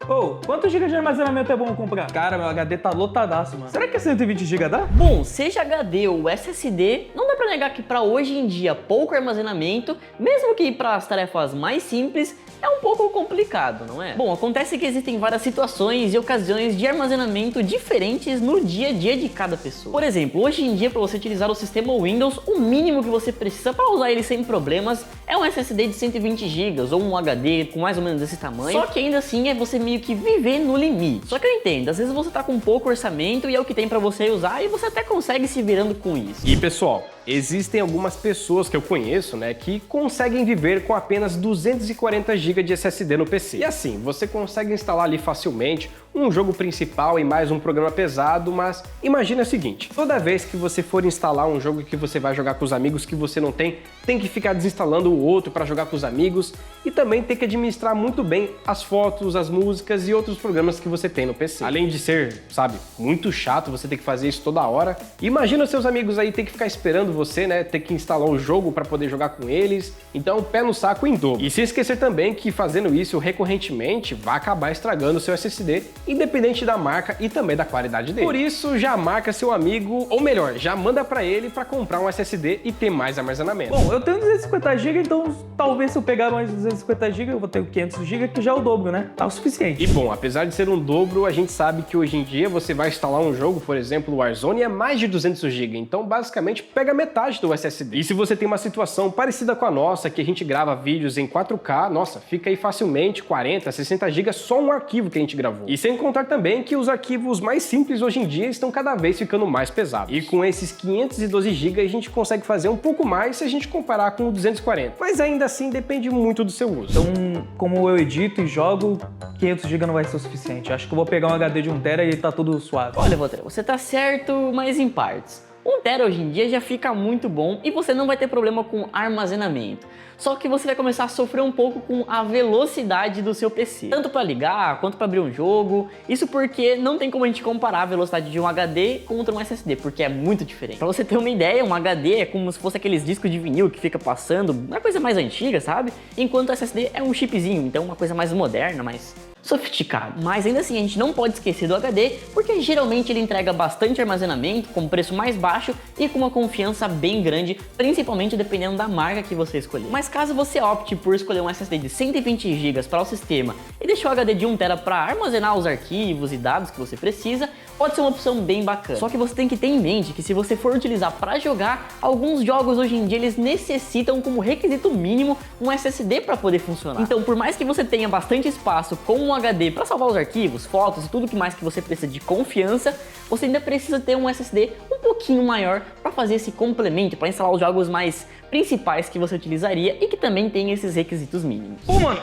Ô, quantos GB de armazenamento é bom comprar? Cara, meu HD tá lotadaço, mano. Será que é 120 GB dá? Bom, seja HD ou SSD, não dá pra negar que pra hoje em dia pouco armazenamento, mesmo que para as tarefas mais simples, é um pouco complicado, não é? Bom, acontece que existem várias situações e ocasiões de armazenamento diferentes no dia a dia de cada pessoa. Por exemplo, hoje em dia para você utilizar o sistema Windows, o mínimo que você precisa para usar ele sem problemas é um SSD de 120 GB ou um HD com mais ou menos esse tamanho. Só que ainda assim é você meio que viver no limite. Só que eu entendo, às vezes você tá com pouco orçamento e é o que tem para você usar e você até consegue se virando com isso. E pessoal, existem algumas pessoas que eu conheço, né, que conseguem viver com apenas 240 GB de SSD no PC. E assim, você consegue instalar ali facilmente um jogo principal e mais um programa pesado, mas imagina o seguinte, toda vez que você for instalar um jogo que você vai jogar com os amigos que você não tem que ficar desinstalando o outro para jogar com os amigos e também tem que administrar muito bem as fotos, as músicas e outros programas que você tem no PC. Além de ser, sabe, muito chato você ter que fazer isso toda hora, imagina os seus amigos aí ter que ficar esperando você, né, ter que instalar o jogo para poder jogar com eles, então pé no saco em dobro. E sem esquecer também que fazendo isso recorrentemente vai acabar estragando o seu SSD, independente da marca e também da qualidade dele. Por isso, já marca seu amigo, ou melhor, já manda para ele para comprar um SSD e ter mais armazenamento. Bom, eu tenho 250 GB, então talvez se eu pegar mais 250 GB, eu vou ter 500 GB, que já é o dobro, né? Tá o suficiente. E bom, apesar de ser um dobro, a gente sabe que hoje em dia você vai instalar um jogo, por exemplo, o Warzone, é mais de 200 GB, então basicamente pega metade do SSD. E se você tem uma situação parecida com a nossa, que a gente grava vídeos em 4K, nossa, fica aí facilmente 40, 60 GB só um arquivo que a gente gravou. E sem contar também que os arquivos mais simples hoje em dia estão cada vez ficando mais pesados. E com esses 512 GB a gente consegue fazer um pouco mais se a gente comparar com o 240. Mas ainda assim depende muito do seu uso. Então, como eu edito e jogo, 500 GB não vai ser o suficiente. Acho que eu vou pegar um HD de 1 TB e tá tudo suave. Olha, Walter, você tá certo, mas em partes. 1 TB hoje em dia já fica muito bom e você não vai ter problema com armazenamento. Só que você vai começar a sofrer um pouco com a velocidade do seu PC. Tanto para ligar, quanto para abrir um jogo. Isso porque não tem como a gente comparar a velocidade de um HD contra um SSD, porque é muito diferente. Para você ter uma ideia, um HD é como se fosse aqueles discos de vinil que fica passando, uma coisa mais antiga, sabe? Enquanto o SSD é um chipzinho, então uma coisa mais moderna, mais sofisticado. Mas ainda assim a gente não pode esquecer do HD, porque geralmente ele entrega bastante armazenamento, com preço mais baixo e com uma confiança bem grande, principalmente dependendo da marca que você escolher. Mas caso você opte por escolher um SSD de 120 GB para o sistema e deixar o HD de 1 TB para armazenar os arquivos e dados que você precisa, pode ser uma opção bem bacana. Só que você tem que ter em mente que se você for utilizar para jogar, alguns jogos hoje em dia eles necessitam como requisito mínimo um SSD para poder funcionar. Então, por mais que você tenha bastante espaço com um HD para salvar os arquivos, fotos e tudo que mais que você precisa de confiança, você ainda precisa ter um SSD um pouquinho maior para fazer esse complemento, para instalar os jogos mais principais que você utilizaria e que também tem esses requisitos mínimos. Pô, mano,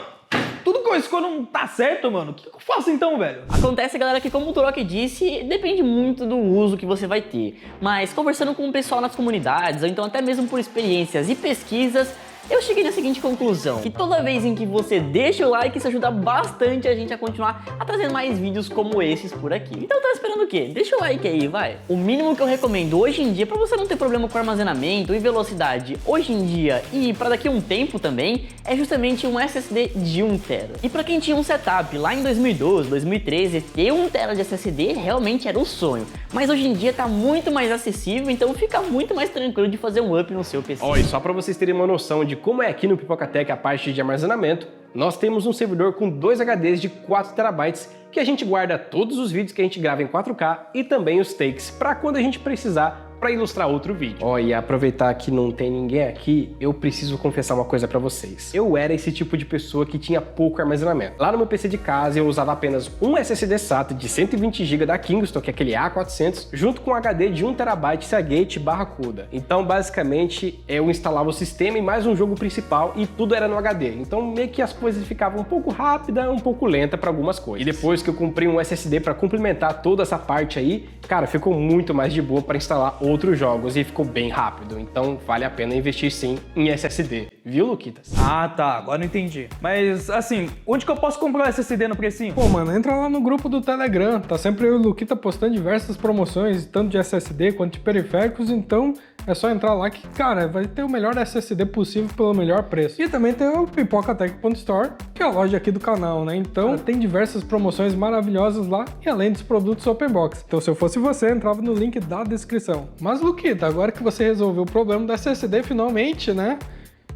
tudo que eu escolho não tá certo, mano. O que eu faço então, velho? Acontece, galera, que como o Turok disse, depende muito do uso que você vai ter. Mas conversando com o pessoal nas comunidades, ou então até mesmo por experiências e pesquisas, eu cheguei na seguinte conclusão, que toda vez em que você deixa o like, isso ajuda bastante a gente a continuar a trazer mais vídeos como esses por aqui. Então tá esperando o quê? Deixa o like aí, vai! O mínimo que eu recomendo hoje em dia, pra você não ter problema com armazenamento e velocidade hoje em dia e pra daqui a um tempo também, é justamente um SSD de 1 TB. E pra quem tinha um setup lá em 2012, 2013, ter 1 TB de SSD realmente era um sonho. Mas hoje em dia tá muito mais acessível, então fica muito mais tranquilo de fazer um up no seu PC. Ó, e só pra vocês terem uma noção de como é aqui no Pipocatech a parte de armazenamento, nós temos um servidor com 2 HDs de 4 TB que a gente guarda todos os vídeos que a gente grava em 4K e também os takes para quando a gente precisar para ilustrar outro vídeo. Ó, e aproveitar que não tem ninguém aqui, eu preciso confessar uma coisa para vocês. Eu era esse tipo de pessoa que tinha pouco armazenamento. Lá no meu PC de casa eu usava apenas um SSD SATA de 120 GB da Kingston, que é aquele A400, junto com um HD de 1 TB Seagate/CUDA. Então basicamente eu instalava o sistema e mais um jogo principal e tudo era no HD. Então meio que as coisas ficavam um pouco rápida, um pouco lenta para algumas coisas. E depois que eu comprei um SSD para complementar toda essa parte aí, cara, ficou muito mais de boa para instalar outros jogos e ficou bem rápido, então vale a pena investir sim em SSD, viu, Luquitas? Ah, tá, agora eu entendi. Mas, assim, onde que eu posso comprar um SSD no precinho? Pô, mano, entra lá no grupo do Telegram, tá sempre eu e o Luquita postando diversas promoções, tanto de SSD quanto de periféricos, então É só entrar lá que, cara, vai ter o melhor SSD possível pelo melhor preço. E também tem o Pipocatech.store, que é a loja aqui do canal, né? Então tem diversas promoções maravilhosas lá e além dos produtos Open Box. Então se eu fosse você, entrava no link da descrição. Mas Luquita, agora que você resolveu o problema do SSD finalmente, né?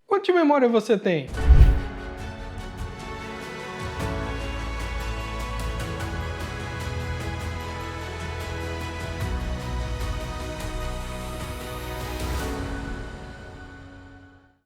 Quanto de memória você tem?